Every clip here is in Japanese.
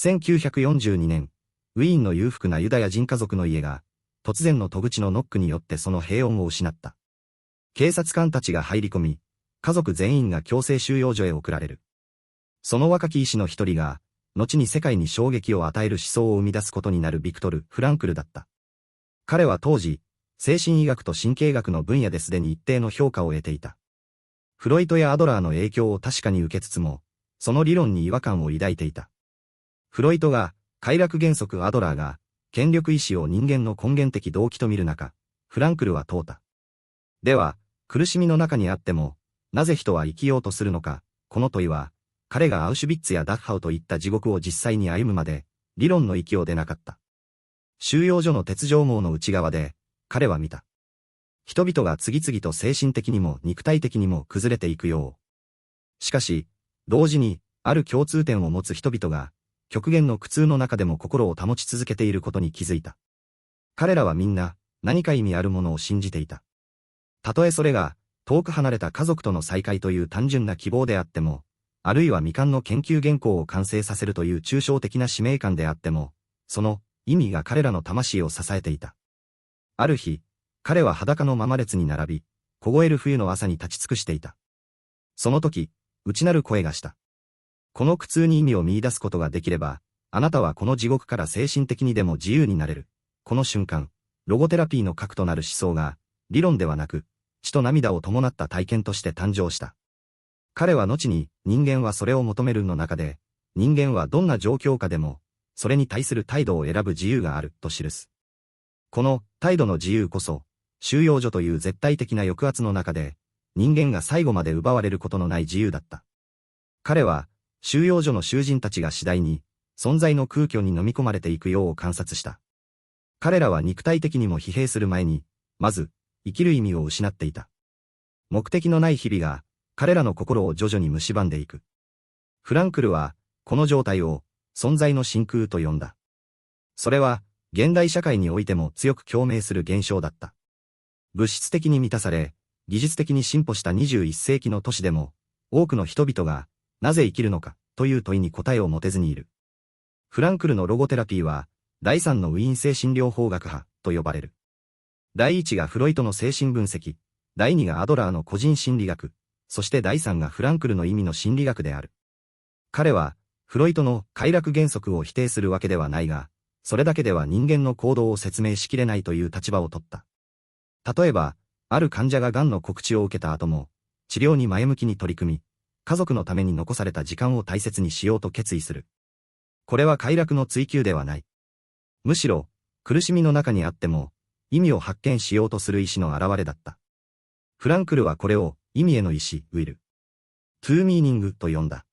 1942年、ウィーンの裕福なユダヤ人家族の家が、突然の戸口のノックによってその平穏を失った。警察官たちが入り込み、家族全員が強制収容所へ送られる。その若き医師の一人が、後に世界に衝撃を与える思想を生み出すことになるビクトル・フランクルだった。彼は当時、精神医学と神経学の分野ですでに一定の評価を得ていた。フロイトやアドラーの影響を確かに受けつつも、その理論に違和感を抱いていた。フロイトが、快楽原則アドラーが、権力意志を人間の根源的動機と見る中、フランクルは問うた。では、苦しみの中にあっても、なぜ人は生きようとするのか、この問いは、彼がアウシュビッツやダッハウといった地獄を実際に歩むまで、理論の域を出なかった。収容所の鉄条網の内側で、彼は見た。人々が次々と精神的にも肉体的にも崩れていくよう。しかし、同時に、ある共通点を持つ人々が、極限の苦痛の中でも心を保ち続けていることに気づいた。彼らはみんな、何か意味あるものを信じていた。たとえそれが、遠く離れた家族との再会という単純な希望であっても、あるいは未完の研究原稿を完成させるという抽象的な使命感であっても、その意味が彼らの魂を支えていた。ある日、彼は裸のまま列に並び、凍える冬の朝に立ち尽くしていた。その時、内なる声がした。この苦痛に意味を見出すことができれば、あなたはこの地獄から精神的にでも自由になれる。この瞬間、ロゴテラピーの核となる思想が、理論ではなく、血と涙を伴った体験として誕生した。彼は後に、人間はそれを求めるの中で、人間はどんな状況下でも、それに対する態度を選ぶ自由があると記す。この態度の自由こそ、収容所という絶対的な抑圧の中で、人間が最後まで奪われることのない自由だった。彼は、収容所の囚人たちが次第に、存在の空虚に飲み込まれていくよう観察した。彼らは肉体的にも疲弊する前に、まず、生きる意味を失っていた。目的のない日々が、彼らの心を徐々に蝕んでいく。フランクルは、この状態を、存在の真空と呼んだ。それは、現代社会においても強く共鳴する現象だった。物質的に満たされ、技術的に進歩した21世紀の都市でも、多くの人々が、なぜ生きるのか、という問いに答えを持てずにいる。フランクルのロゴテラピーは、第3のウィーン精神療法学派、と呼ばれる。第1がフロイトの精神分析、第2がアドラーの個人心理学、そして第3がフランクルの意味の心理学である。彼は、フロイトの快楽原則を否定するわけではないが、それだけでは人間の行動を説明しきれないという立場を取った。例えば、ある患者が癌の告知を受けた後も、治療に前向きに取り組み、家族のために残された時間を大切にしようと決意する。これは快楽の追求ではない。むしろ、苦しみの中にあっても、意味を発見しようとする意志の表れだった。フランクルはこれを、意味への意志、ウィル。トゥーミーニングと呼んだ。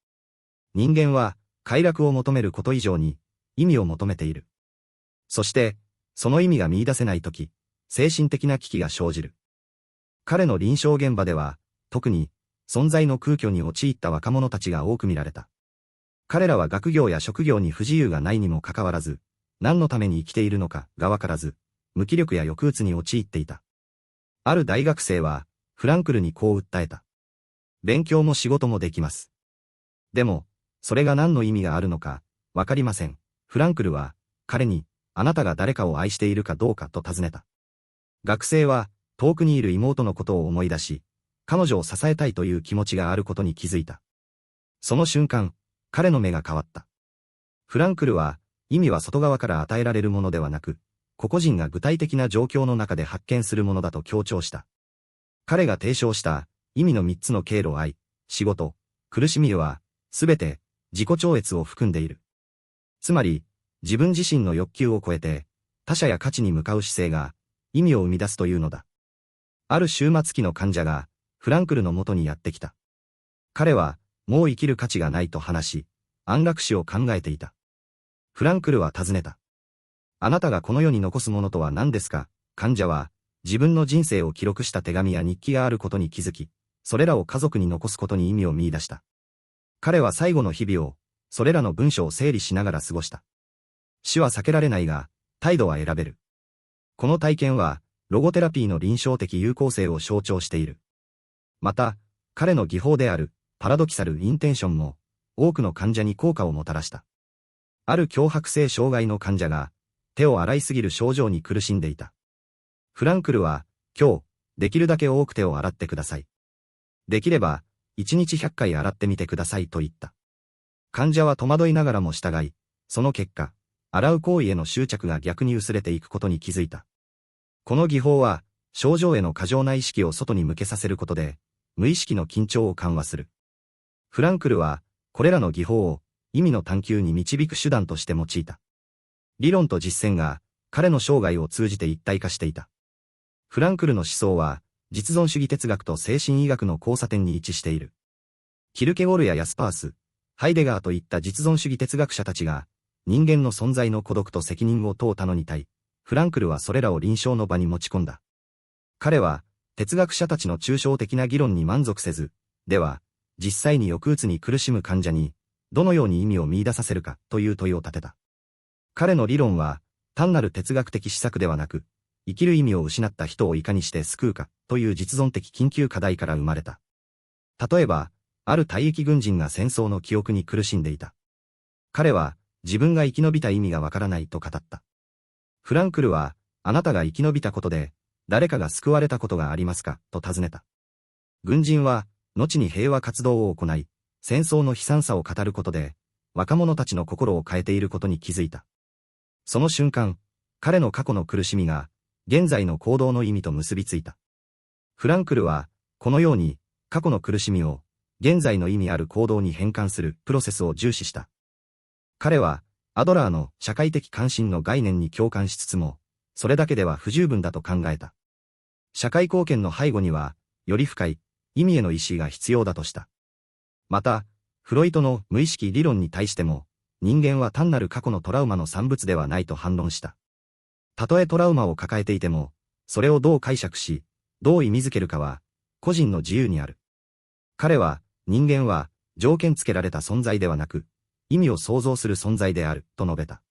人間は、快楽を求めること以上に、意味を求めている。そして、その意味が見出せないとき、精神的な危機が生じる。彼の臨床現場では、特に、存在の空虚に陥った若者たちが多く見られた。彼らは学業や職業に不自由がないにもかかわらず、何のために生きているのかがわからず、無気力や抑うつに陥っていた。ある大学生は、フランクルにこう訴えた。勉強も仕事もできます。でも、それが何の意味があるのか、わかりません。フランクルは、彼に、あなたが誰かを愛しているかどうかと尋ねた。学生は、遠くにいる妹のことを思い出し、彼女を支えたいという気持ちがあることに気づいた。その瞬間、彼の目が変わった。フランクルは、意味は外側から与えられるものではなく、個々人が具体的な状況の中で発見するものだと強調した。彼が提唱した意味の3つの経路愛、仕事、苦しみは、すべて自己超越を含んでいる。つまり、自分自身の欲求を超えて、他者や価値に向かう姿勢が意味を生み出すというのだ。ある終末期の患者が、フランクルの元にやってきた。彼は、もう生きる価値がないと話し、安楽死を考えていた。フランクルは尋ねた。あなたがこの世に残すものとは何ですか？患者は、自分の人生を記録した手紙や日記があることに気づき、それらを家族に残すことに意味を見出した。彼は最後の日々を、それらの文章を整理しながら過ごした。死は避けられないが、態度は選べる。この体験は、ロゴテラピーの臨床的有効性を象徴している。また、彼の技法である、パラドキサル・インテンションも、多くの患者に効果をもたらした。ある強迫性障害の患者が、手を洗いすぎる症状に苦しんでいた。フランクルは、今日、できるだけ多く手を洗ってください。できれば、1日100回洗ってみてくださいと言った。患者は戸惑いながらも従い、その結果、洗う行為への執着が逆に薄れていくことに気づいた。この技法は、症状への過剰な意識を外に向けさせることで、無意識の緊張を緩和する。フランクルは、これらの技法を、意味の探求に導く手段として用いた。理論と実践が、彼の生涯を通じて一体化していた。フランクルの思想は、実存主義哲学と精神医学の交差点に位置している。キルケゴルやヤスパース、ハイデガーといった実存主義哲学者たちが、人間の存在の孤独と責任を問うたのに対、フランクルはそれらを臨床の場に持ち込んだ。彼は、哲学者たちの抽象的な議論に満足せず、では、実際に抑うつに苦しむ患者に、どのように意味を見出させるかという問いを立てた。彼の理論は、単なる哲学的施策ではなく、生きる意味を失った人をいかにして救うかという実存的緊急課題から生まれた。例えば、ある退役軍人が戦争の記憶に苦しんでいた。彼は、自分が生き延びた意味がわからないと語った。フランクルは、あなたが生き延びたことで、誰かが救われたことがありますかと尋ねた。軍人は、後に平和活動を行い、戦争の悲惨さを語ることで、若者たちの心を変えていることに気づいた。その瞬間、彼の過去の苦しみが、現在の行動の意味と結びついた。フランクルは、このように、過去の苦しみを、現在の意味ある行動に変換するプロセスを重視した。彼は、アドラーの社会的関心の概念に共感しつつも、それだけでは不十分だと考えた。社会貢献の背後には、より深い意味への意思が必要だとした。また、フロイトの無意識理論に対しても、人間は単なる過去のトラウマの産物ではないと反論した。たとえトラウマを抱えていても、それをどう解釈し、どう意味づけるかは、個人の自由にある。彼は、人間は、条件付けられた存在ではなく、意味を創造する存在である、と述べた。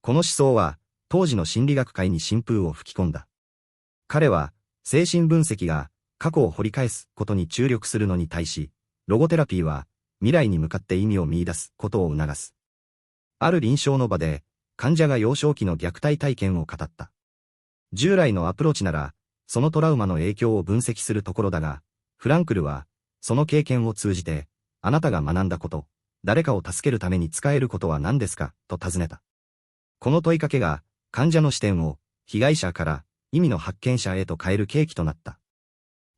この思想は、当時の心理学界に新風を吹き込んだ。彼は、精神分析が、過去を掘り返すことに注力するのに対し、ロゴテラピーは、未来に向かって意味を見出すことを促す。ある臨床の場で、患者が幼少期の虐待体験を語った。従来のアプローチなら、そのトラウマの影響を分析するところだが、フランクルは、その経験を通じて、あなたが学んだこと、誰かを助けるために使えることは何ですかと尋ねた。この問いかけが、患者の視点を、被害者から意味の発見者へと変える契機となった。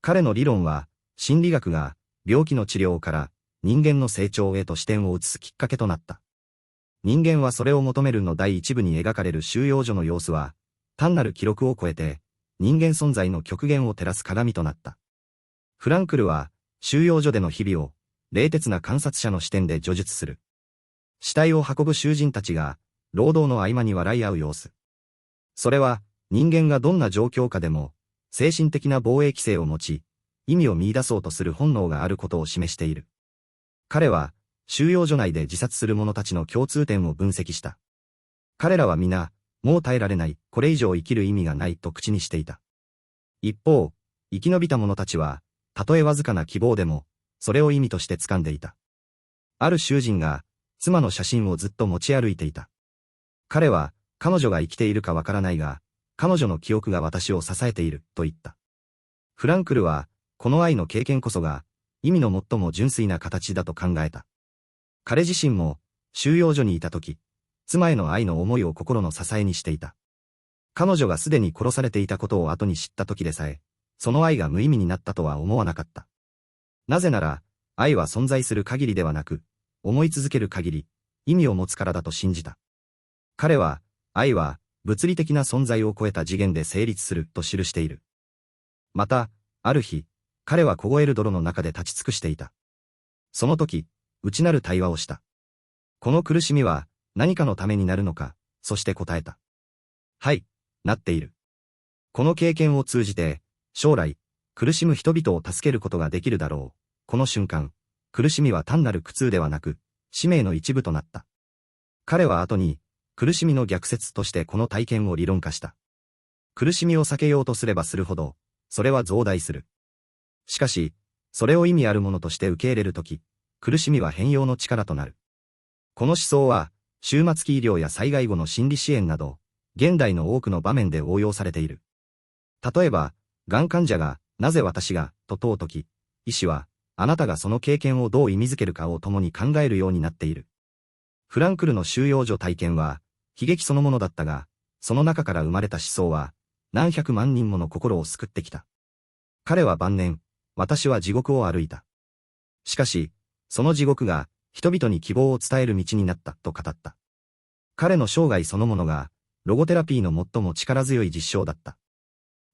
彼の理論は、心理学が、病気の治療から人間の成長へと視点を移すきっかけとなった。人間はそれを求めるの第一部に描かれる収容所の様子は、単なる記録を超えて、人間存在の極限を照らす鏡となった。フランクルは、収容所での日々を、冷徹な観察者の視点で叙述する。死体を運ぶ囚人たちが、労働の合間に笑い合う様子。それは、人間がどんな状況下でも、精神的な防衛規制を持ち、意味を見出そうとする本能があることを示している。彼は、収容所内で自殺する者たちの共通点を分析した。彼らは皆、もう耐えられない、これ以上生きる意味がないと口にしていた。一方、生き延びた者たちは、たとえわずかな希望でも、それを意味として掴んでいた。ある囚人が、妻の写真をずっと持ち歩いていた。彼は、彼女が生きているかわからないが、彼女の記憶が私を支えている、と言った。フランクルは、この愛の経験こそが、意味の最も純粋な形だと考えた。彼自身も、収容所にいたとき、妻への愛の思いを心の支えにしていた。彼女がすでに殺されていたことを後に知ったときでさえ、その愛が無意味になったとは思わなかった。なぜなら、愛は存在する限りではなく、思い続ける限り、意味を持つからだと信じた。彼は、愛は、物理的な存在を超えた次元で成立すると記している。また、ある日、彼は凍える泥の中で立ち尽くしていた。その時、内なる対話をした。この苦しみは、何かのためになるのか、そして答えた。はい、なっている。この経験を通じて、将来、苦しむ人々を助けることができるだろう。この瞬間、苦しみは単なる苦痛ではなく、使命の一部となった。彼は後に、苦しみの逆説としてこの体験を理論化した。苦しみを避けようとすればするほど、それは増大する。しかし、それを意味あるものとして受け入れるとき、苦しみは変容の力となる。この思想は、終末期医療や災害後の心理支援など、現代の多くの場面で応用されている。例えば、がん患者が、なぜ私が、と問うとき、医師は、あなたがその経験をどう意味づけるかを共に考えるようになっている。フランクルの収容所体験は、悲劇そのものだったが、その中から生まれた思想は、何百万人もの心を救ってきた。彼は晩年、私は地獄を歩いた。しかし、その地獄が、人々に希望を伝える道になった、と語った。彼の生涯そのものが、ロゴテラピーの最も力強い実証だった。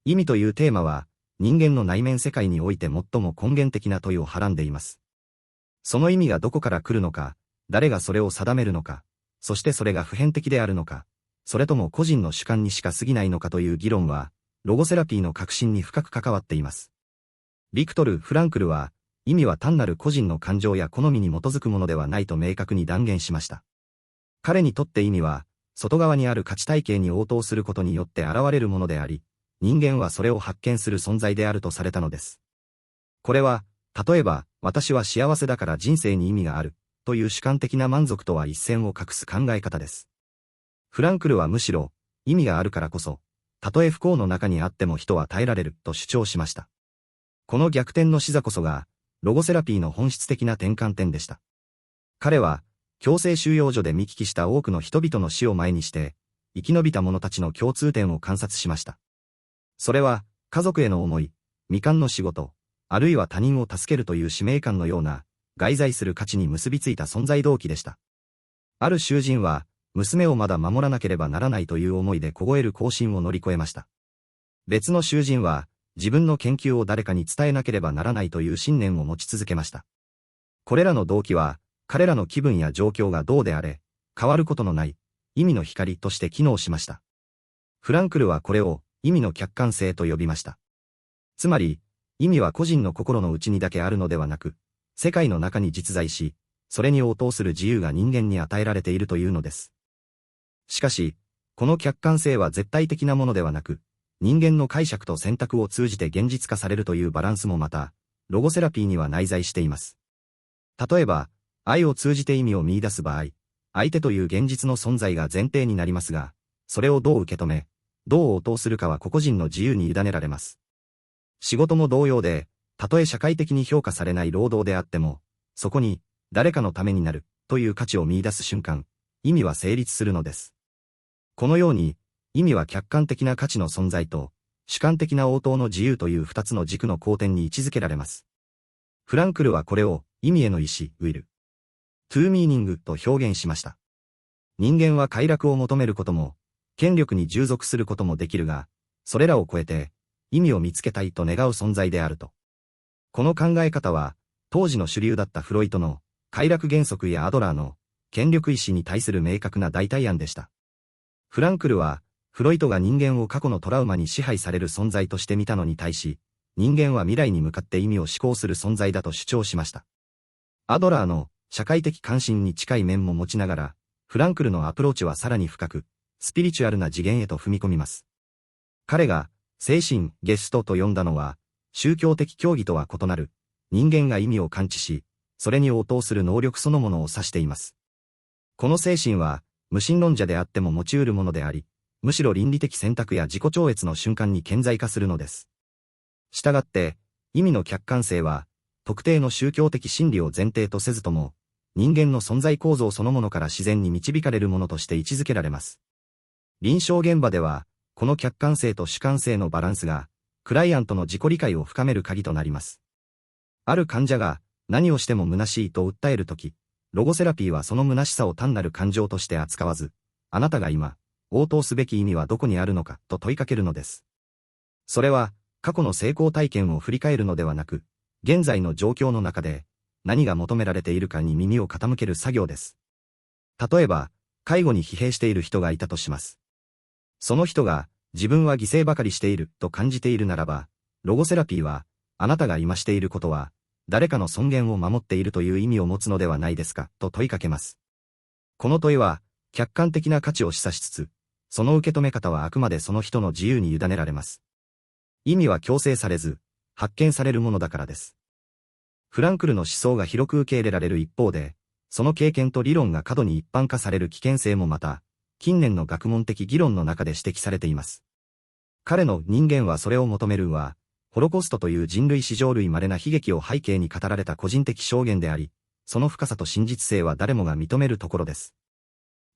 意味というテーマは、人間の内面世界において最も根源的な問いをはらんでいます。その意味がどこから来るのか、誰がそれを定めるのか、そしてそれが普遍的であるのか、それとも個人の主観にしか過ぎないのかという議論は、ロゴセラピーの核心に深く関わっています。ビクトル・フランクルは、意味は単なる個人の感情や好みに基づくものではないと明確に断言しました。彼にとって意味は、外側にある価値体系に応答することによって現れるものであり、人間はそれを発見する存在であるとされたのです。これは、例えば、私は幸せだから人生に意味がある、という主観的な満足とは一線を画す考え方です。フランクルはむしろ、意味があるからこそ、たとえ不幸の中にあっても人は耐えられる、と主張しました。この逆転の視座こそが、ロゴセラピーの本質的な転換点でした。彼は、強制収容所で見聞きした多くの人々の死を前にして、生き延びた者たちの共通点を観察しました。それは、家族への思い、未完の仕事、あるいは他人を助けるという使命感のような、外在する価値に結びついた存在動機でした。ある囚人は、娘をまだ守らなければならないという思いで凍える後進を乗り越えました。別の囚人は、自分の研究を誰かに伝えなければならないという信念を持ち続けました。これらの動機は、彼らの気分や状況がどうであれ、変わることのない、意味の光として機能しました。フランクルはこれを、意味の客観性と呼びました。つまり、意味は個人の心の内にだけあるのではなく、世界の中に実在し、それに応答する自由が人間に与えられているというのです。しかし、この客観性は絶対的なものではなく、人間の解釈と選択を通じて現実化されるというバランスもまた、ロゴセラピーには内在しています。例えば、愛を通じて意味を見出す場合、相手という現実の存在が前提になりますが、それをどう受け止め、どう応答するかは個々人の自由に委ねられます。仕事も同様で、たとえ社会的に評価されない労働であっても、そこに、誰かのためになる、という価値を見出す瞬間、意味は成立するのです。このように、意味は客観的な価値の存在と、主観的な応答の自由という二つの軸の交点に位置づけられます。フランクルはこれを、意味への意志、will to meaning と表現しました。人間は快楽を求めることも、権力に従属することもできるが、それらを超えて、意味を見つけたいと願う存在であると。この考え方は、当時の主流だったフロイトの快楽原則やアドラーの権力意志に対する明確な代替案でした。フランクルは、フロイトが人間を過去のトラウマに支配される存在として見たのに対し、人間は未来に向かって意味を思考する存在だと主張しました。アドラーの社会的関心に近い面も持ちながら、フランクルのアプローチはさらに深く、スピリチュアルな次元へと踏み込みます。彼が、精神、ゲストと呼んだのは、宗教的教義とは異なる、人間が意味を感知し、それに応答する能力そのものを指しています。この精神は、無神論者であっても持ち得るものであり、むしろ倫理的選択や自己超越の瞬間に顕在化するのです。したがって、意味の客観性は、特定の宗教的真理を前提とせずとも、人間の存在構造そのものから自然に導かれるものとして位置づけられます。臨床現場では、この客観性と主観性のバランスが、クライアントの自己理解を深める鍵となります。ある患者が、何をしても虚しいと訴えるとき、ロゴセラピーはその虚しさを単なる感情として扱わず、あなたが今、応答すべき意味はどこにあるのかと問いかけるのです。それは、過去の成功体験を振り返るのではなく、現在の状況の中で、何が求められているかに耳を傾ける作業です。例えば、介護に疲弊している人がいたとします。その人が、自分は犠牲ばかりしていると感じているならば、ロゴセラピーは、あなたが今していることは、誰かの尊厳を守っているという意味を持つのではないですか、と問いかけます。この問いは、客観的な価値を示唆しつつ、その受け止め方はあくまでその人の自由に委ねられます。意味は強制されず、発見されるものだからです。フランクルの思想が広く受け入れられる一方で、その経験と理論が過度に一般化される危険性もまた、近年の学問的議論の中で指摘されています。彼の人間はそれを求めるは、ホロコーストという人類史上類稀な悲劇を背景に語られた個人的証言であり、その深さと真実性は誰もが認めるところです。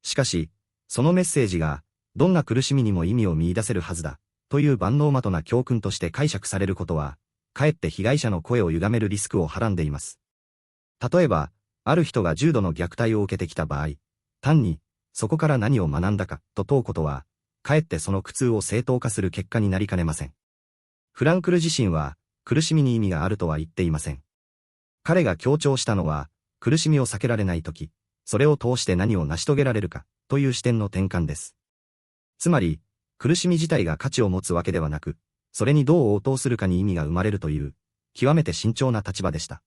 しかし、そのメッセージが、どんな苦しみにも意味を見出せるはずだ、という万能的な教訓として解釈されることは、かえって被害者の声を歪めるリスクをはらんでいます。例えば、ある人が重度の虐待を受けてきた場合、単に、そこから何を学んだか、と問うことは、かえってその苦痛を正当化する結果になりかねません。フランクル自身は、苦しみに意味があるとは言っていません。彼が強調したのは、苦しみを避けられないとき、それを通して何を成し遂げられるか、という視点の転換です。つまり、苦しみ自体が価値を持つわけではなく、それにどう応答するかに意味が生まれるという、極めて慎重な立場でした。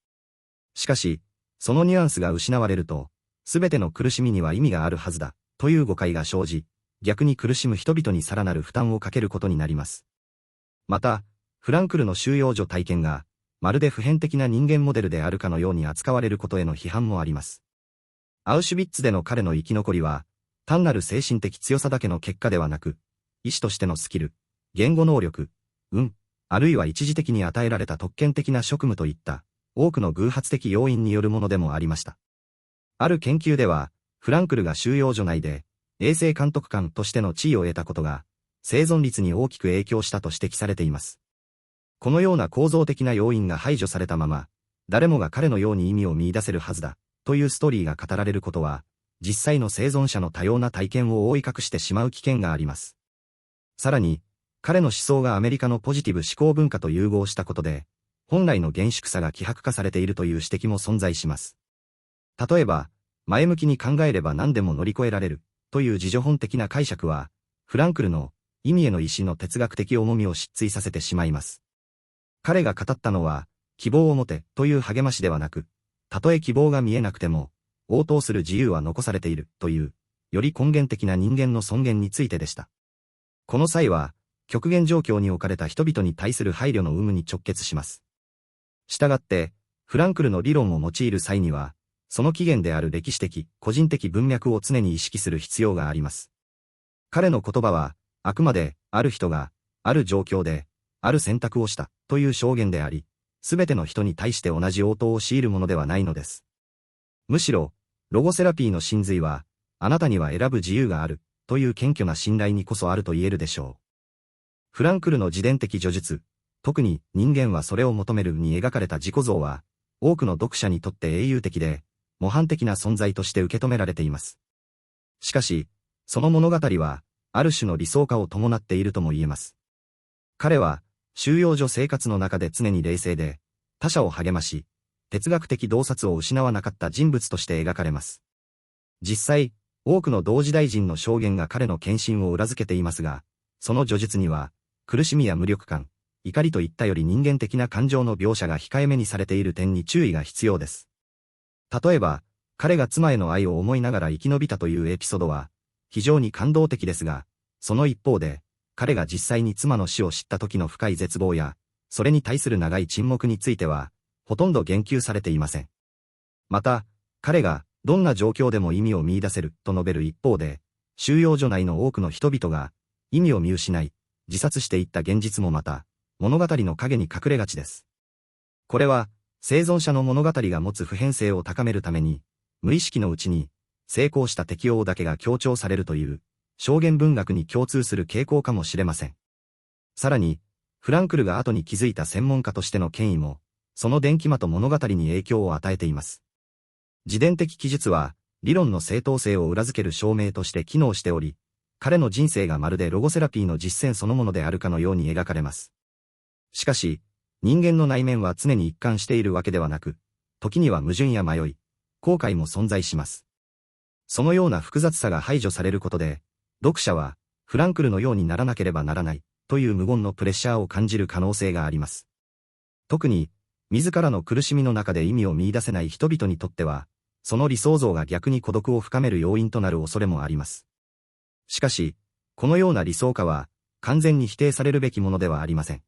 しかし、そのニュアンスが失われると、すべての苦しみには意味があるはずだ、という誤解が生じ、逆に苦しむ人々にさらなる負担をかけることになります。また、フランクルの収容所体験が、まるで普遍的な人間モデルであるかのように扱われることへの批判もあります。アウシュビッツでの彼の生き残りは、単なる精神的強さだけの結果ではなく、医師としてのスキル、言語能力、あるいは一時的に与えられた特権的な職務といった、多くの偶発的要因によるものでもありました。ある研究では、フランクルが収容所内で、衛生監督官としての地位を得たことが、生存率に大きく影響したと指摘されています。このような構造的な要因が排除されたまま、誰もが彼のように意味を見出せるはずだ、というストーリーが語られることは、実際の生存者の多様な体験を覆い隠してしまう危険があります。さらに、彼の思想がアメリカのポジティブ思考文化と融合したことで、本来の厳粛さが希薄化されているという指摘も存在します。例えば、前向きに考えれば何でも乗り越えられる、という自助本的な解釈は、フランクルの意味への意志の哲学的重みを失墜させてしまいます。彼が語ったのは、希望を持てという励ましではなく、たとえ希望が見えなくても、応答する自由は残されているという、より根源的な人間の尊厳についてでした。この際は、極限状況に置かれた人々に対する配慮の有無に直結します。したがって、フランクルの理論を用いる際には、その起源である歴史的、個人的文脈を常に意識する必要があります。彼の言葉は、あくまで、ある人が、ある状況で、ある選択をした、という証言であり、すべての人に対して同じ応答を強いるものではないのです。むしろ、ロゴセラピーの真髄は、あなたには選ぶ自由がある、という謙虚な信頼にこそあると言えるでしょう。フランクルの自伝的叙述、特に人間はそれを求めるに描かれた自己像は、多くの読者にとって英雄的で、模範的な存在として受け止められています。しかし、その物語は、ある種の理想化を伴っているとも言えます。彼は、収容所生活の中で常に冷静で、他者を励まし、哲学的洞察を失わなかった人物として描かれます。実際、多くの同時代人の証言が彼の献身を裏付けていますが、その叙述には、苦しみや無力感、怒りといったより人間的な感情の描写が控えめにされている点に注意が必要です。例えば、彼が妻への愛を思いながら生き延びたというエピソードは、非常に感動的ですが、その一方で、彼が実際に妻の死を知った時の深い絶望や、それに対する長い沈黙については、ほとんど言及されていません。また、彼が、どんな状況でも意味を見出せる、と述べる一方で、収容所内の多くの人々が、意味を見失い、自殺していった現実もまた、物語の陰に隠れがちです。これは、生存者の物語が持つ普遍性を高めるために、無意識のうちに、成功した適応だけが強調されるという、証言文学に共通する傾向かもしれません。さらに、フランクルが後に気づいた専門家としての権威も、その電気魔と物語に影響を与えています。自伝的記述は、理論の正当性を裏付ける証明として機能しており、彼の人生がまるでロゴセラピーの実践そのものであるかのように描かれます。しかし、人間の内面は常に一貫しているわけではなく、時には矛盾や迷い、後悔も存在します。そのような複雑さが排除されることで、読者は、フランクルのようにならなければならない、という無言のプレッシャーを感じる可能性があります。特に、自らの苦しみの中で意味を見出せない人々にとっては、その理想像が逆に孤独を深める要因となる恐れもあります。しかし、このような理想化は、完全に否定されるべきものではありません。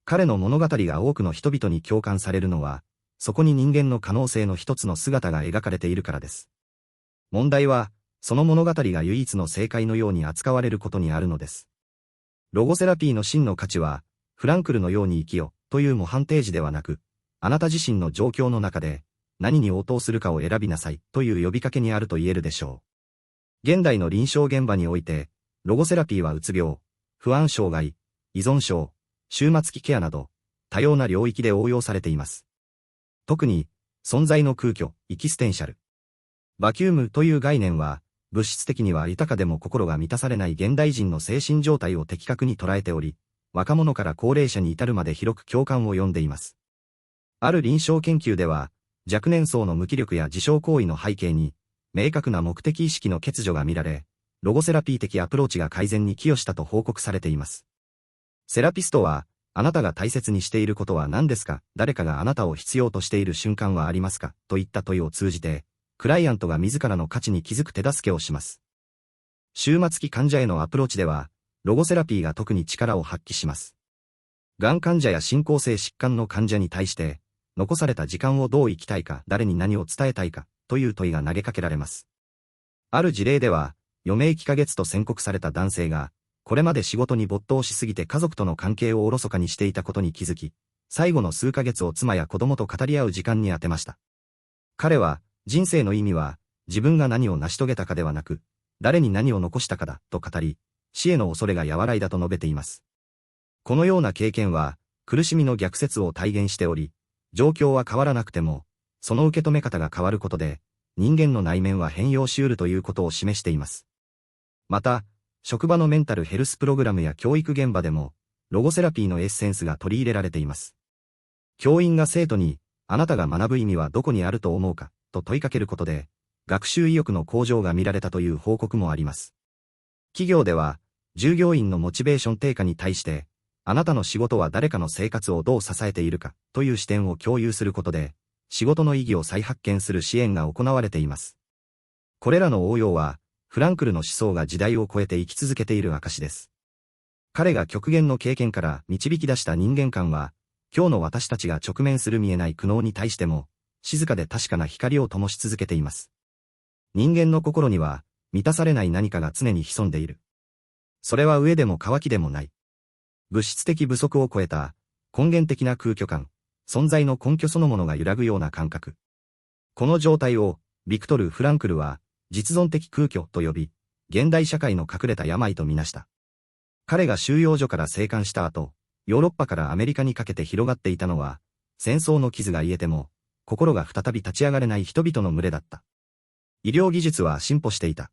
彼の物語が多くの人々に共感されるのは、そこに人間の可能性の一つの姿が描かれているからです。問題は、その物語が唯一の正解のように扱われることにあるのです。ロゴセラピーの真の価値は、フランクルのように生きよという模範提示ではなく、あなた自身の状況の中で何に応答するかを選びなさいという呼びかけにあると言えるでしょう。現代の臨床現場において、ロゴセラピーはうつ病、不安障害、依存症、終末期ケアなど、多様な領域で応用されています。特に、存在の空虚、エキステンシャル。バキュームという概念は、物質的には豊かでも心が満たされない現代人の精神状態を的確に捉えており、若者から高齢者に至るまで広く共感を呼んでいます。ある臨床研究では、若年層の無気力や自傷行為の背景に、明確な目的意識の欠如が見られ、ロゴセラピー的アプローチが改善に寄与したと報告されています。セラピストは、あなたが大切にしていることは何ですか？誰かがあなたを必要としている瞬間はありますか？といった問いを通じて、クライアントが自らの価値に気づく手助けをします。終末期患者へのアプローチでは、ロゴセラピーが特に力を発揮します。がん患者や進行性疾患の患者に対して、残された時間をどう生きたいか、誰に何を伝えたいか、という問いが投げかけられます。ある事例では、余命幾ヶ月と宣告された男性が、これまで仕事に没頭しすぎて家族との関係をおろそかにしていたことに気づき、最後の数ヶ月を妻や子供と語り合う時間に充てました。彼は、人生の意味は、自分が何を成し遂げたかではなく、誰に何を残したかだ、と語り、死への恐れが和らいだと述べています。このような経験は、苦しみの逆説を体現しており、状況は変わらなくても、その受け止め方が変わることで、人間の内面は変容し得るということを示しています。また、職場のメンタルヘルスプログラムや教育現場でも、ロゴセラピーのエッセンスが取り入れられています。教員が生徒に、あなたが学ぶ意味はどこにあると思うか、と問いかけることで、学習意欲の向上が見られたという報告もあります。企業では、従業員のモチベーション低下に対して、あなたの仕事は誰かの生活をどう支えているか、という視点を共有することで、仕事の意義を再発見する支援が行われています。これらの応用は、フランクルの思想が時代を超えて生き続けている証です。彼が極限の経験から導き出した人間観は、今日の私たちが直面する見えない苦悩に対しても、静かで確かな光を灯し続けています。人間の心には、満たされない何かが常に潜んでいる。それは飢えでも渇きでもない。物質的不足を超えた、根源的な空虚感、存在の根拠そのものが揺らぐような感覚。この状態を、ビクトル・フランクルは、実存的空虚と呼び、現代社会の隠れた病とみなした。彼が収容所から生還した後、ヨーロッパからアメリカにかけて広がっていたのは、戦争の傷が癒えても、心が再び立ち上がれない人々の群れだった。医療技術は進歩していた。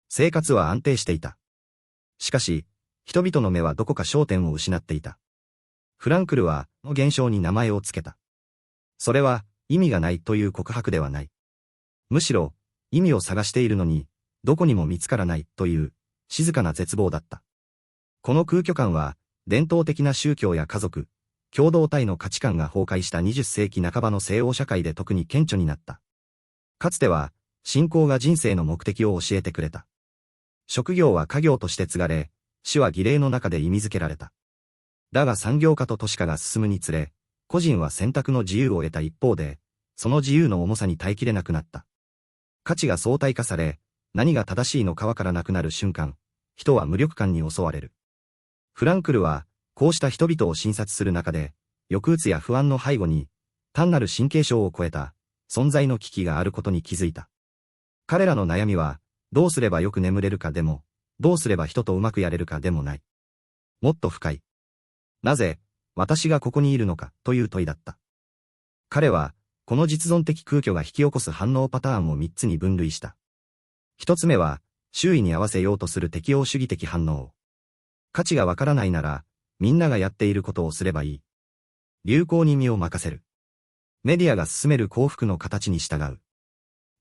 生活は安定していた。しかし、人々の目はどこか焦点を失っていた。フランクルは、この現象に名前をつけた。それは、意味がないという告白ではない。むしろ、意味を探しているのに、どこにも見つからないという、静かな絶望だった。この空虚感は、伝統的な宗教や家族、共同体の価値観が崩壊した20世紀半ばの西欧社会で特に顕著になった。かつては、信仰が人生の目的を教えてくれた。職業は家業として継がれ、死は儀礼の中で意味づけられた。だが産業化と都市化が進むにつれ、個人は選択の自由を得た一方で、その自由の重さに耐えきれなくなった。価値が相対化され、何が正しいのかわからなくなる瞬間、人は無力感に襲われる。フランクルは、こうした人々を診察する中で、抑うつや不安の背後に、単なる神経症を超えた、存在の危機があることに気づいた。彼らの悩みは、どうすればよく眠れるかでも、どうすれば人とうまくやれるかでもない。もっと深い。なぜ、私がここにいるのか、という問いだった。彼は、この実存的空虚が引き起こす反応パターンを3つに分類した。1つ目は、周囲に合わせようとする適応主義的反応。価値がわからないなら、みんながやっていることをすればいい。流行に身を任せる。メディアが進める幸福の形に従う。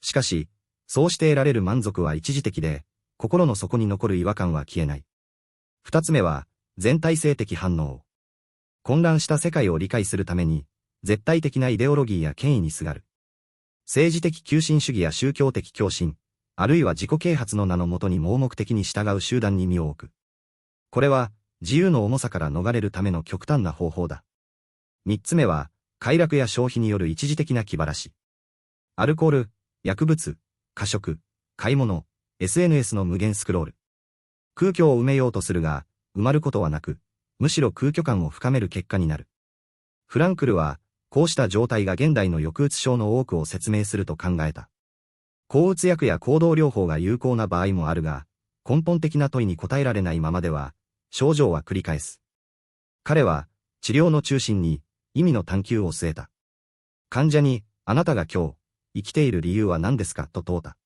しかし、そうして得られる満足は一時的で、心の底に残る違和感は消えない。2つ目は、全体性的反応。混乱した世界を理解するために、絶対的なイデオロギーや権威にすがる。政治的急進主義や宗教的狂信、あるいは自己啓発の名のもとに盲目的に従う集団に身を置く。これは、自由の重さから逃れるための極端な方法だ。三つ目は、快楽や消費による一時的な気晴らし。アルコール、薬物、過食、買い物、SNS の無限スクロール。空虚を埋めようとするが、埋まることはなく、むしろ空虚感を深める結果になる。フランクルは、こうした状態が現代の抑うつ症の多くを説明すると考えた。抗うつ薬や行動療法が有効な場合もあるが、根本的な問いに答えられないままでは、症状は繰り返す。彼は、治療の中心に、意味の探求を据えた。患者に、あなたが今日、生きている理由は何ですかと問うた。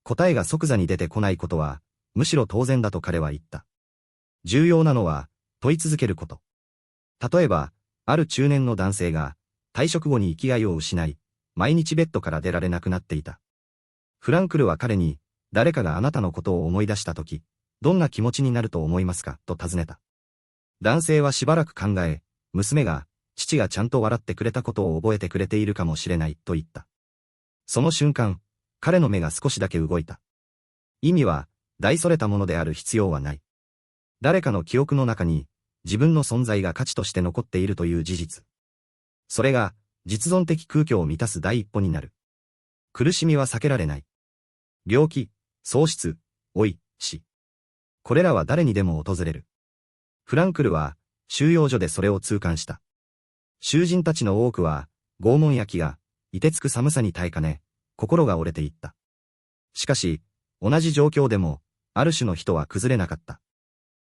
答えが即座に出てこないことは、むしろ当然だと彼は言った。重要なのは、問い続けること。例えば、ある中年の男性が、退職後に生きがいを失い、毎日ベッドから出られなくなっていた。フランクルは彼に、誰かがあなたのことを思い出したとき、どんな気持ちになると思いますかと尋ねた。男性はしばらく考え、娘が、父がちゃんと笑ってくれたことを覚えてくれているかもしれないと言った。その瞬間、彼の目が少しだけ動いた。意味は、大それたものである必要はない。誰かの記憶の中に、自分の存在が価値として残っているという事実。それが、実存的空虚を満たす第一歩になる。苦しみは避けられない。病気、喪失、老い、死。これらは誰にでも訪れる。フランクルは、収容所でそれを痛感した。囚人たちの多くは、拷問や飢餓、凍てつく寒さに耐えかね、心が折れていった。しかし、同じ状況でも、ある種の人は崩れなかった。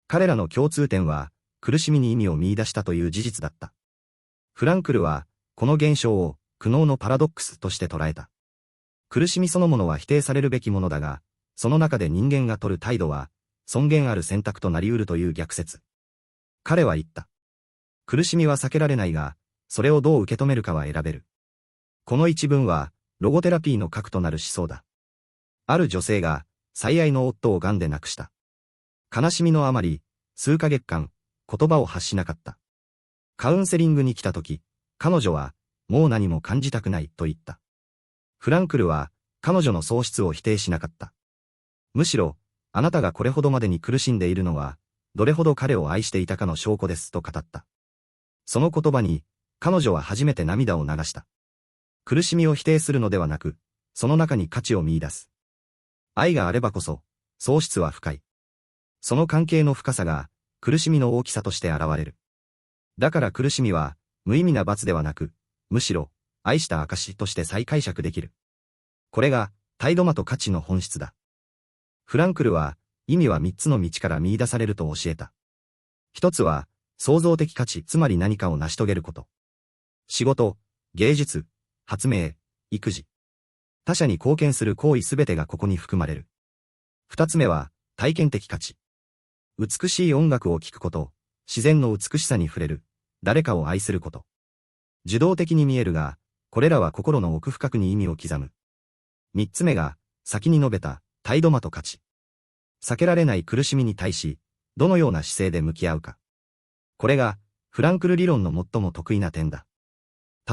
彼らの共通点は、苦しみに意味を見出したという事実だった。フランクルは、この現象を、苦悩のパラドックスとして捉えた。苦しみそのものは否定されるべきものだが、その中で人間が取る態度は、尊厳ある選択となり得るという逆説。彼は言った。苦しみは避けられないが、それをどう受け止めるかは選べる。この一文は、ロゴテラピーの核となる思想だ。ある女性が、最愛の夫を癌で亡くした。悲しみのあまり、数ヶ月間、言葉を発しなかった。カウンセリングに来た時、彼女は、もう何も感じたくないと言った。フランクルは、彼女の喪失を否定しなかった。むしろ、あなたがこれほどまでに苦しんでいるのは、どれほど彼を愛していたかの証拠ですと語った。その言葉に、彼女は初めて涙を流した。苦しみを否定するのではなく、その中に価値を見出す。愛があればこそ、喪失は深い。その関係の深さが、苦しみの大きさとして現れる。だから苦しみは、無意味な罰ではなく、むしろ、愛した証として再解釈できる。これが、態度間と価値の本質だ。フランクルは、意味は三つの道から見出されると教えた。一つは、創造的価値、つまり何かを成し遂げること。仕事、芸術、発明、育児。他者に貢献する行為すべてがここに含まれる。二つ目は、体験的価値。美しい音楽を聴くこと、自然の美しさに触れる、誰かを愛すること。受動的に見えるが、これらは心の奥深くに意味を刻む。三つ目が、先に述べた、態度間と価値。避けられない苦しみに対し、どのような姿勢で向き合うか。これが、フランクル理論の最も得意な点だ。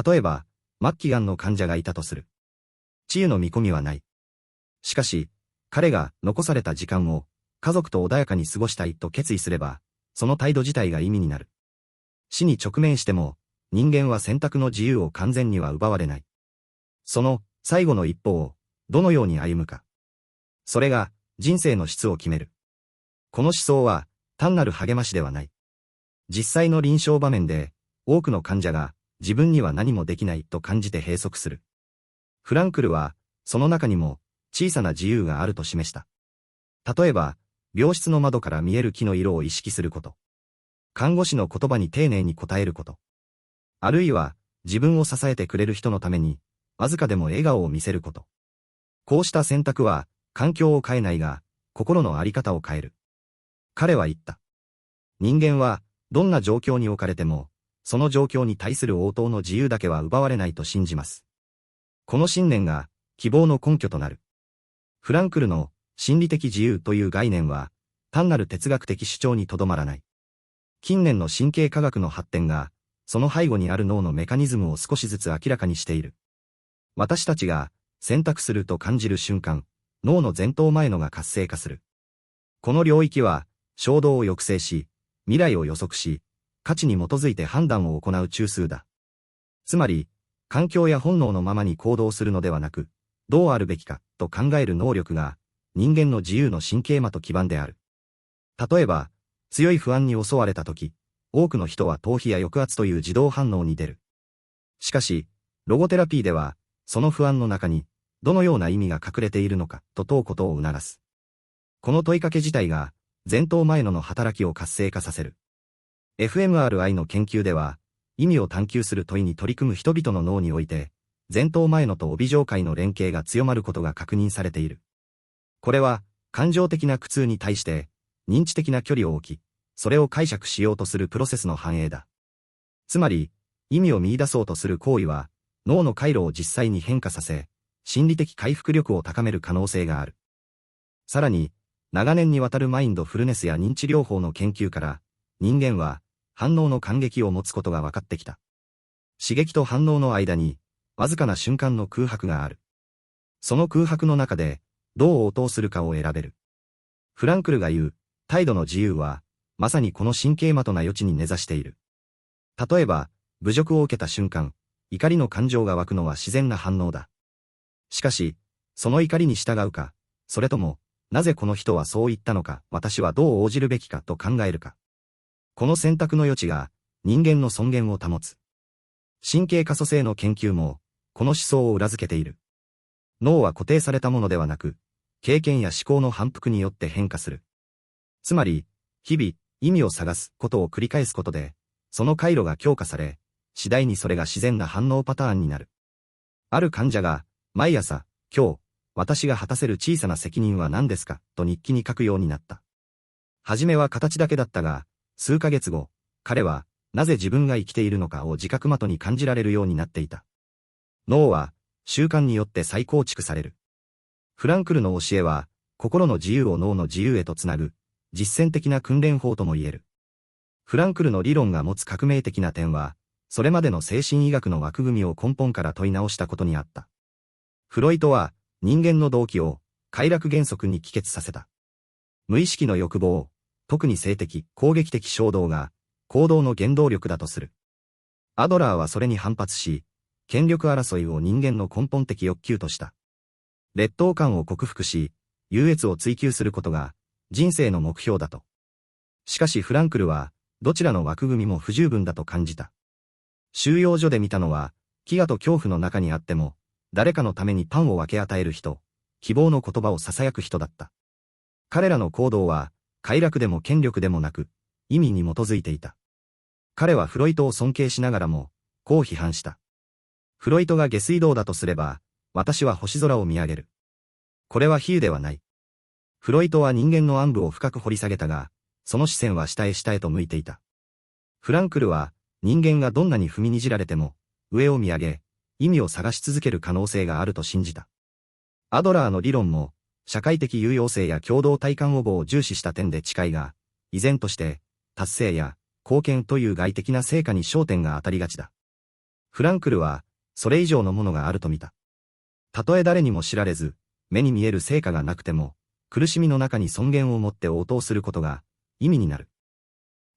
例えば、末期がんの患者がいたとする。治癒の見込みはない。しかし、彼が残された時間を、家族と穏やかに過ごしたいと決意すれば、その態度自体が意味になる。死に直面しても、人間は選択の自由を完全には奪われない。その、最後の一歩を、どのように歩むか。それが、人生の質を決める。この思想は、単なる励ましではない。実際の臨床場面で、多くの患者が、自分には何もできないと感じて閉塞する。フランクルは、その中にも、小さな自由があると示した。例えば、病室の窓から見える木の色を意識すること。看護師の言葉に丁寧に答えること。あるいは、自分を支えてくれる人のために、わずかでも笑顔を見せること。こうした選択は、環境を変えないが、心の在り方を変える。彼は言った。人間は、どんな状況に置かれても、その状況に対する応答の自由だけは奪われないと信じます。この信念が、希望の根拠となる。フランクルの、心理的自由という概念は、単なる哲学的主張にとどまらない。近年の神経科学の発展が、その背後にある脳のメカニズムを少しずつ明らかにしている。私たちが、選択すると感じる瞬間、脳の前頭前野が活性化する。この領域は、衝動を抑制し、未来を予測し、価値に基づいて判断を行う中枢だ。つまり、環境や本能のままに行動するのではなく、どうあるべきかと考える能力が人間の自由の神経魔と基盤である。例えば、強い不安に襲われたとき、多くの人は逃避や抑圧という自動反応に出る。しかし、ロゴテラピーでは、その不安の中に、どのような意味が隠れているのかと問うことを促す。この問いかけ自体が、前頭前野の働きを活性化させる。fMRI の研究では、意味を探求する問いに取り組む人々の脳において、前頭前野と帯状界の連携が強まることが確認されている。これは、感情的な苦痛に対して、認知的な距離を置き、それを解釈しようとするプロセスの反映だ。つまり、意味を見出そうとする行為は、脳の回路を実際に変化させ、心理的回復力を高める可能性がある。さらに、長年にわたるマインドフルネスや認知療法の研究から、人間は反応の感激を持つことが分かってきた。刺激と反応の間に、わずかな瞬間の空白がある。その空白の中で、どう応答するかを選べる。フランクルが言う、態度の自由は、まさにこの神経魔とな余地に根ざしている。例えば、侮辱を受けた瞬間、怒りの感情が湧くのは自然な反応だ。しかし、その怒りに従うか、それとも、なぜこの人はそう言ったのか、私はどう応じるべきかと考えるか。この選択の余地が、人間の尊厳を保つ。神経可塑性の研究も、この思想を裏付けている。脳は固定されたものではなく、経験や思考の反復によって変化する。つまり、日々、意味を探すことを繰り返すことで、その回路が強化され、次第にそれが自然な反応パターンになる。ある患者が、毎朝、今日、私が果たせる小さな責任は何ですかと日記に書くようになった。はじめは形だけだったが、数ヶ月後、彼は、なぜ自分が生きているのかを自覚的に感じられるようになっていた。脳は、習慣によって再構築される。フランクルの教えは、心の自由を脳の自由へとつなぐ、実践的な訓練法とも言える。フランクルの理論が持つ革命的な点は、それまでの精神医学の枠組みを根本から問い直したことにあった。フロイトは、人間の動機を、快楽原則に帰結させた。無意識の欲望、特に性的、攻撃的衝動が、行動の原動力だとする。アドラーはそれに反発し、権力争いを人間の根本的欲求とした。劣等感を克服し、優越を追求することが、人生の目標だと。しかしフランクルは、どちらの枠組みも不十分だと感じた。収容所で見たのは、飢餓と恐怖の中にあっても、誰かのためにパンを分け与える人、希望の言葉を囁く人だった。彼らの行動は、快楽でも権力でもなく、意味に基づいていた。彼はフロイトを尊敬しながらも、こう批判した。フロイトが下水道だとすれば、私は星空を見上げる。これは比喩ではない。フロイトは人間の暗部を深く掘り下げたが、その視線は下へ下へと向いていた。フランクルは、人間がどんなに踏みにじられても、上を見上げ、意味を探し続ける可能性があると信じた。アドラーの理論も、社会的有用性や共同体感応募を重視した点で近いが、依然として、達成や貢献という外的な成果に焦点が当たりがちだ。フランクルは、それ以上のものがあると見た。たとえ誰にも知られず、目に見える成果がなくても、苦しみの中に尊厳を持って応答することが、意味になる。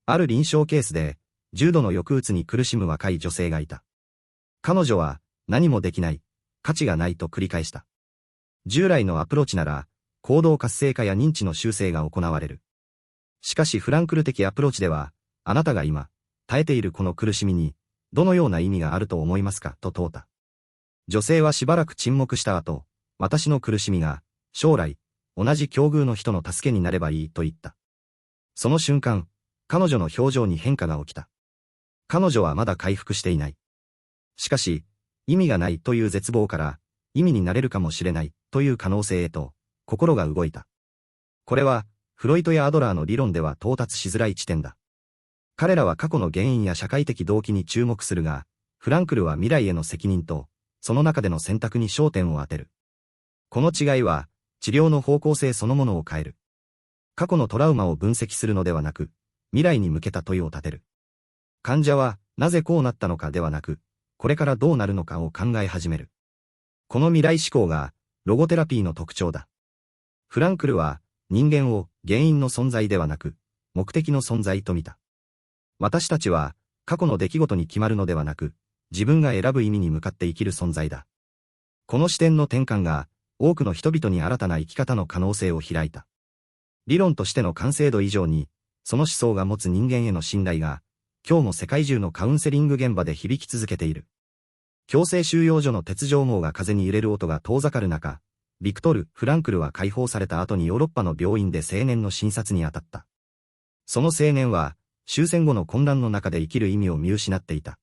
ある臨床ケースで、重度の抑うつに苦しむ若い女性がいた。彼女は、何もできない、価値がないと繰り返した。従来のアプローチなら、行動活性化や認知の修正が行われる。しかしフランクル的アプローチでは、あなたが今、耐えているこの苦しみに、どのような意味があると思いますかと問うた。女性はしばらく沈黙した後、私の苦しみが、将来、同じ境遇の人の助けになればいいと言った。その瞬間、彼女の表情に変化が起きた。彼女はまだ回復していない。しかし、意味がないという絶望から、意味になれるかもしれないという可能性へと、心が動いた。これは、フロイトやアドラーの理論では到達しづらい地点だ。彼らは過去の原因や社会的動機に注目するが、フランクルは未来への責任と、その中での選択に焦点を当てる。この違いは、治療の方向性そのものを変える。過去のトラウマを分析するのではなく、未来に向けた問いを立てる。患者は、なぜこうなったのかではなく、これからどうなるのかを考え始める。この未来思考が、ロゴテラピーの特徴だ。フランクルは、人間を原因の存在ではなく、目的の存在と見た。私たちは、過去の出来事に決まるのではなく、自分が選ぶ意味に向かって生きる存在だ。この視点の転換が、多くの人々に新たな生き方の可能性を開いた。理論としての完成度以上に、その思想が持つ人間への信頼が、今日も世界中のカウンセリング現場で響き続けている。強制収容所の鉄条網が風に揺れる音が遠ざかる中、ビクトル・フランクルは解放された後にヨーロッパの病院で青年の診察に当たった。その青年は、終戦後の混乱の中で生きる意味を見失っていた。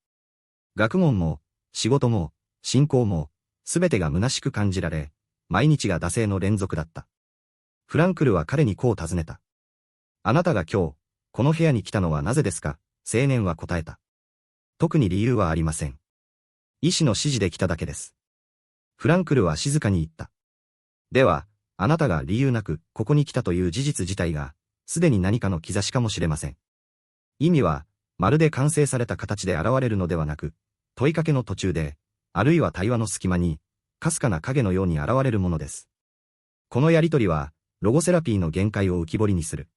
学問も、仕事も、信仰も、すべてが虚しく感じられ、毎日が惰性の連続だった。フランクルは彼にこう尋ねた。あなたが今日、この部屋に来たのはなぜですか？青年は答えた。特に理由はありません。医師の指示で来ただけです。フランクルは静かに言った。では、あなたが理由なくここに来たという事実自体が、すでに何かの兆しかもしれません。意味は、まるで完成された形で現れるのではなく、問いかけの途中で、あるいは対話の隙間に、かすかな影のように現れるものです。このやりとりは、ロゴセラピーの限界を浮き彫りにする。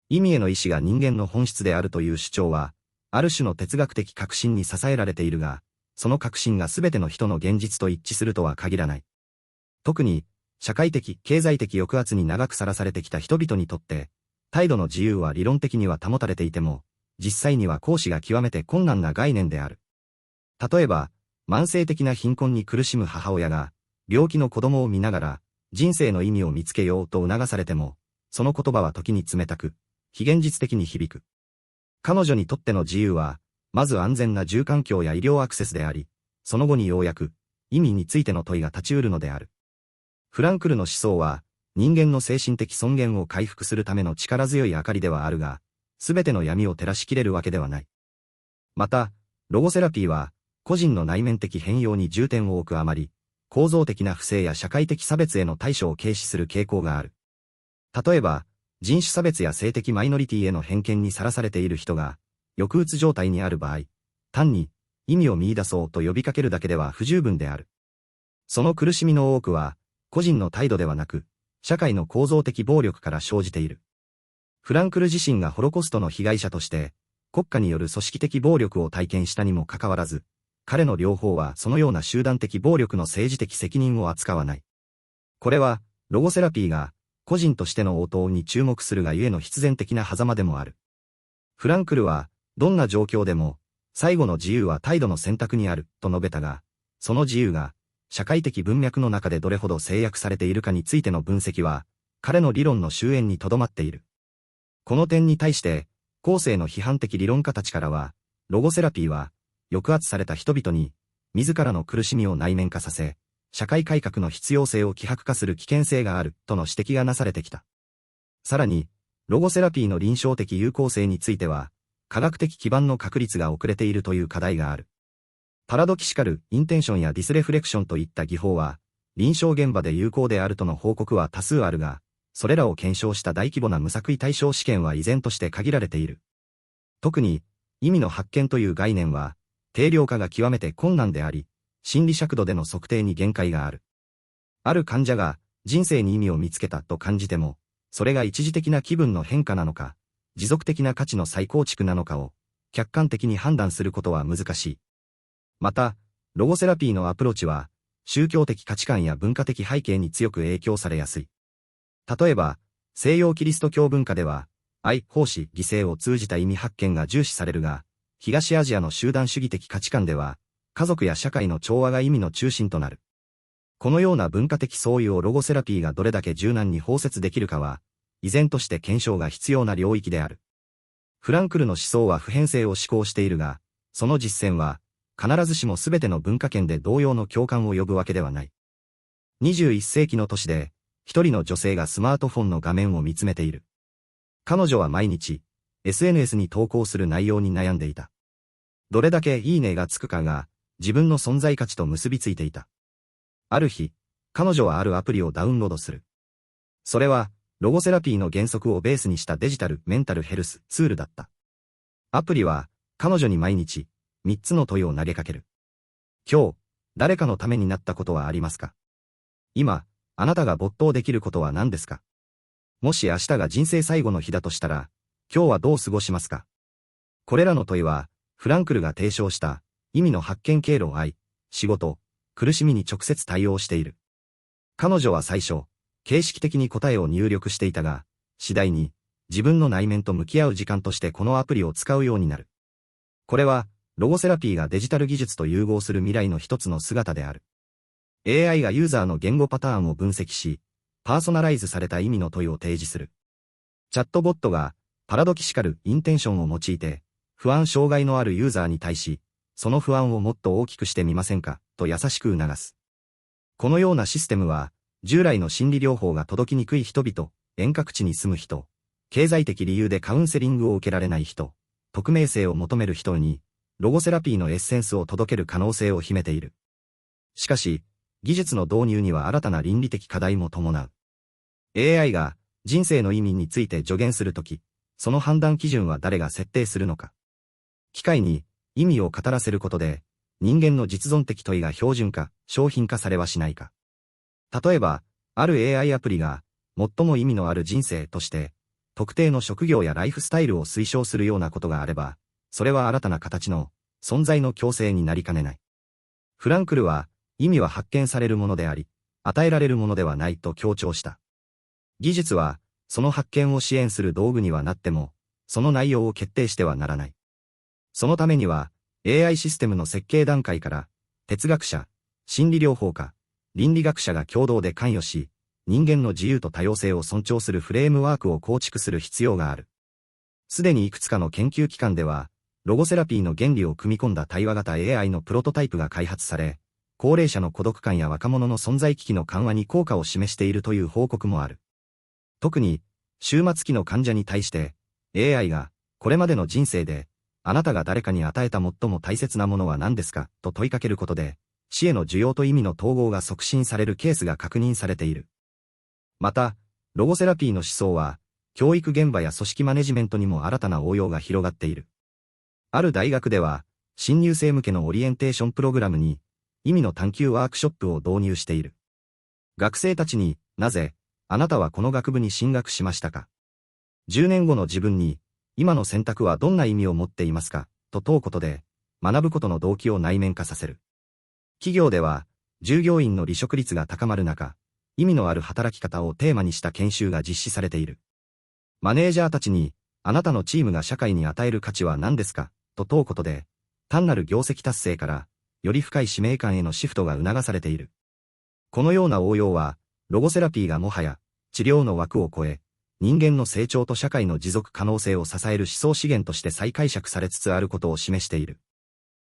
意味への意志が人間の本質であるという主張は、ある種の哲学的確信に支えられているが、その確信が全ての人の現実と一致するとは限らない。特に、社会的、経済的抑圧に長くさらされてきた人々にとって、態度の自由は理論的には保たれていても、実際には行使が極めて困難な概念である。例えば、慢性的な貧困に苦しむ母親が、病気の子供を見ながら、人生の意味を見つけようと促されても、その言葉は時に冷たく、非現実的に響く。彼女にとっての自由は、まず安全な住環境や医療アクセスであり、その後にようやく、意味についての問いが立ち得るのである。フランクルの思想は、人間の精神的尊厳を回復するための力強い明かりではあるが、すべての闇を照らしきれるわけではない。また、ロゴセラピーは、個人の内面的変容に重点を置くあまり、構造的な不正や社会的差別への対処を軽視する傾向がある。例えば、人種差別や性的マイノリティへの偏見にさらされている人が、抑うつ状態にある場合、単に意味を見出そうと呼びかけるだけでは不十分である。その苦しみの多くは、個人の態度ではなく、社会の構造的暴力から生じている。フランクル自身がホロコストの被害者として、国家による組織的暴力を体験したにもかかわらず、彼の両方はそのような集団的暴力の政治的責任を扱わない。これは、ロゴセラピーが、個人としての応答に注目するがゆえの必然的な狭間でもある。フランクルは、どんな状況でも、最後の自由は態度の選択にある、と述べたが、その自由が、社会的文脈の中でどれほど制約されているかについての分析は、彼の理論の終焉にとどまっている。この点に対して、後世の批判的理論家たちからは、ロゴセラピーは、抑圧された人々に、自らの苦しみを内面化させ、社会改革の必要性を希薄化する危険性がある、との指摘がなされてきた。さらに、ロゴセラピーの臨床的有効性については、科学的基盤の確立が遅れているという課題がある。パラドキシカル、インテンションやディスレフレクションといった技法は、臨床現場で有効であるとの報告は多数あるが、それらを検証した大規模な無作為対象試験は依然として限られている。特に、意味の発見という概念は、定量化が極めて困難であり、心理尺度での測定に限界がある。ある患者が、人生に意味を見つけたと感じても、それが一時的な気分の変化なのか、持続的な価値の再構築なのかを、客観的に判断することは難しい。また、ロゴセラピーのアプローチは、宗教的価値観や文化的背景に強く影響されやすい。例えば、西洋キリスト教文化では、愛、奉仕、犠牲を通じた意味発見が重視されるが、東アジアの集団主義的価値観では、家族や社会の調和が意味の中心となる。このような文化的相違をロゴセラピーがどれだけ柔軟に包摂できるかは、依然として検証が必要な領域である。フランクルの思想は普遍性を思考しているが、その実践は、必ずしも全ての文化圏で同様の共感を呼ぶわけではない。21世紀の都市で、一人の女性がスマートフォンの画面を見つめている。彼女は毎日、SNS に投稿する内容に悩んでいた。どれだけいいねがつくかが、自分の存在価値と結びついていた。ある日、彼女はあるアプリをダウンロードする。それは、ロゴセラピーの原則をベースにしたデジタルメンタルヘルスツールだった。アプリは、彼女に毎日、3つの問いを投げかける。今日、誰かのためになったことはありますか？今、あなたが没頭できることは何ですか？もし明日が人生最後の日だとしたら、今日はどう過ごしますか？これらの問いは、フランクルが提唱した、意味の発見経路を愛、仕事、苦しみに直接対応している。彼女は最初、形式的に答えを入力していたが、次第に、自分の内面と向き合う時間としてこのアプリを使うようになる。これは、ロゴセラピーがデジタル技術と融合する未来の一つの姿である。AI がユーザーの言語パターンを分析し、パーソナライズされた意味の問いを提示する。チャットボットが、パラドキシカルインテンションを用いて、不安障害のあるユーザーに対し、その不安をもっと大きくしてみませんか、と優しく促す。このようなシステムは、従来の心理療法が届きにくい人々、遠隔地に住む人、経済的理由でカウンセリングを受けられない人、匿名性を求める人に、ロゴセラピーのエッセンスを届ける可能性を秘めている。しかし、技術の導入には新たな倫理的課題も伴う。AI が人生の意味について助言するとき、その判断基準は誰が設定するのか。機械に意味を語らせることで、人間の実存的問いが標準化、商品化されはしないか。例えば、ある AI アプリが、最も意味のある人生として、特定の職業やライフスタイルを推奨するようなことがあれば、それは新たな形の存在の強制になりかねない。フランクルは、意味は発見されるものであり、与えられるものではないと強調した。技術は、その発見を支援する道具にはなっても、その内容を決定してはならない。そのためには、AI システムの設計段階から、哲学者、心理療法家、倫理学者が共同で関与し、人間の自由と多様性を尊重するフレームワークを構築する必要がある。すでにいくつかの研究機関では、ロゴセラピーの原理を組み込んだ対話型 AI のプロトタイプが開発され、高齢者の孤独感や若者の存在危機の緩和に効果を示しているという報告もある。特に、終末期の患者に対して、AI が、これまでの人生で、あなたが誰かに与えた最も大切なものは何ですかと問いかけることで、死への需要と意味の統合が促進されるケースが確認されている。また、ロゴセラピーの思想は、教育現場や組織マネジメントにも新たな応用が広がっている。ある大学では、新入生向けのオリエンテーションプログラムに、意味の探求ワークショップを導入している。学生たちに、なぜ、あなたはこの学部に進学しましたか ?10 年後の自分に、今の選択はどんな意味を持っていますかと問うことで、学ぶことの動機を内面化させる。企業では、従業員の離職率が高まる中、意味のある働き方をテーマにした研修が実施されている。マネージャーたちに、あなたのチームが社会に与える価値は何ですかと問うことで、単なる業績達成から、より深い使命感へのシフトが促されている。このような応用は、ロゴセラピーがもはや、治療の枠を超え、人間の成長と社会の持続可能性を支える思想資源として再解釈されつつあることを示している。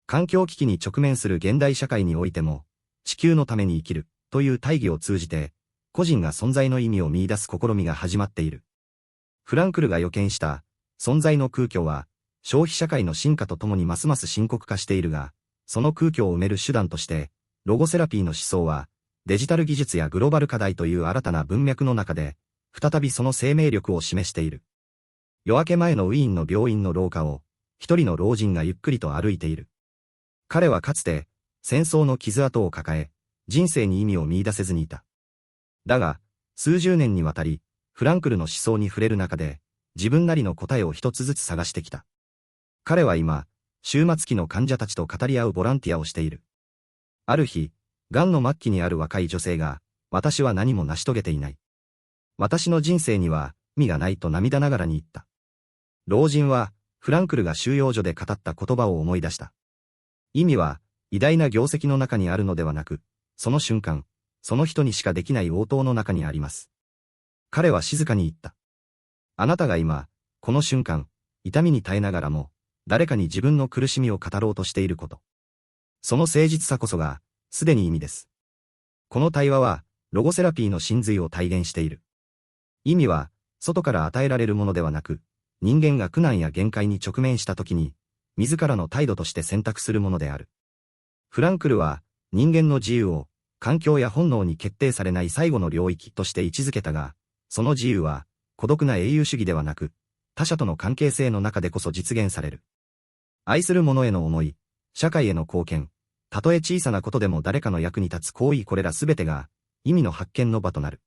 環境危機に直面する現代社会においても、地球のために生きるという大義を通じて、個人が存在の意味を見出す試みが始まっている。フランクルが予見した存在の空虚は、消費社会の進化とともにますます深刻化しているが、その空虚を埋める手段として、ロゴセラピーの思想は、デジタル技術やグローバル課題という新たな文脈の中で、再びその生命力を示している。夜明け前のウィーンの病院の廊下を、一人の老人がゆっくりと歩いている。彼はかつて、戦争の傷跡を抱え、人生に意味を見出せずにいた。だが、数十年にわたり、フランクルの思想に触れる中で、自分なりの答えを一つずつ探してきた。彼は今、終末期の患者たちと語り合うボランティアをしている。ある日、癌の末期にある若い女性が、私は何も成し遂げていない。私の人生には、意味がないと涙ながらに言った。老人は、フランクルが収容所で語った言葉を思い出した。意味は、偉大な業績の中にあるのではなく、その瞬間、その人にしかできない応答の中にあります。彼は静かに言った。あなたが今、この瞬間、痛みに耐えながらも、誰かに自分の苦しみを語ろうとしていること。その誠実さこそが、すでに意味です。この対話は、ロゴセラピーの真髄を体現している。意味は、外から与えられるものではなく、人間が苦難や限界に直面したときに、自らの態度として選択するものである。フランクルは、人間の自由を、環境や本能に決定されない最後の領域として位置づけたが、その自由は、孤独な英雄主義ではなく、他者との関係性の中でこそ実現される。愛する者への思い、社会への貢献、たとえ小さなことでも誰かの役に立つ行為これらすべてが、意味の発見の場となる。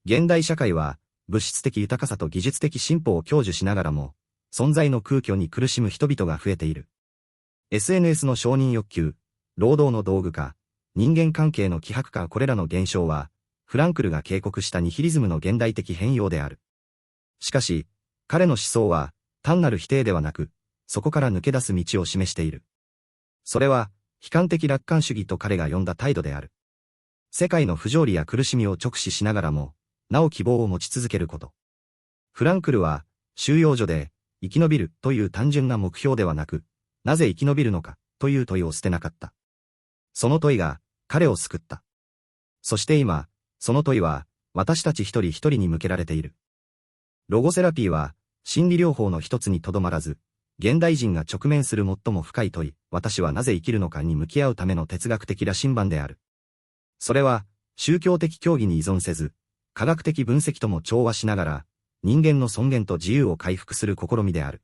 現代社会は、物質的豊かさと技術的進歩を享受しながらも、存在の空虚に苦しむ人々が増えている。SNS の承認欲求、労働の道具化、人間関係の希薄化これらの現象は、フランクルが警告したニヒリズムの現代的変容である。しかし、彼の思想は、単なる否定ではなく、そこから抜け出す道を示している。それは、悲観的楽観主義と彼が呼んだ態度である。世界の不条理や苦しみを直視しながらも、なお希望を持ち続けること。フランクルは、収容所で、生き延びるという単純な目標ではなく、なぜ生き延びるのかという問いを捨てなかった。その問いが、彼を救った。そして今、その問いは、私たち一人一人に向けられている。ロゴセラピーは、心理療法の一つにとどまらず、現代人が直面する最も深い問い、私はなぜ生きるのかに向き合うための哲学的羅針盤である。それは、宗教的教義に依存せず、科学的分析とも調和しながら、人間の尊厳と自由を回復する試みである。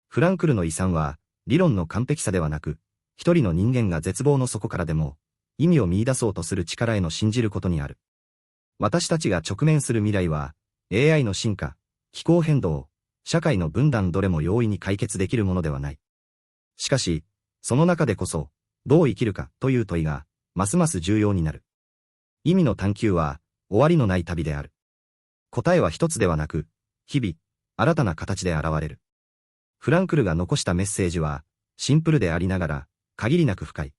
フランクルの遺産は、理論の完璧さではなく、一人の人間が絶望の底からでも、意味を見出そうとする力への信じることにある。私たちが直面する未来は、AI の進化、気候変動、社会の分断どれも容易に解決できるものではない。しかし、その中でこそ、どう生きるかという問いが、ますます重要になる。意味の探求は、終わりのない旅である。答えは一つではなく、日々、新たな形で現れる。フランクルが残したメッセージは、シンプルでありながら、限りなく深い。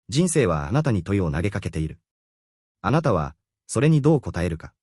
人生はあなたに問いを投げかけている。あなたは、それにどう答えるか。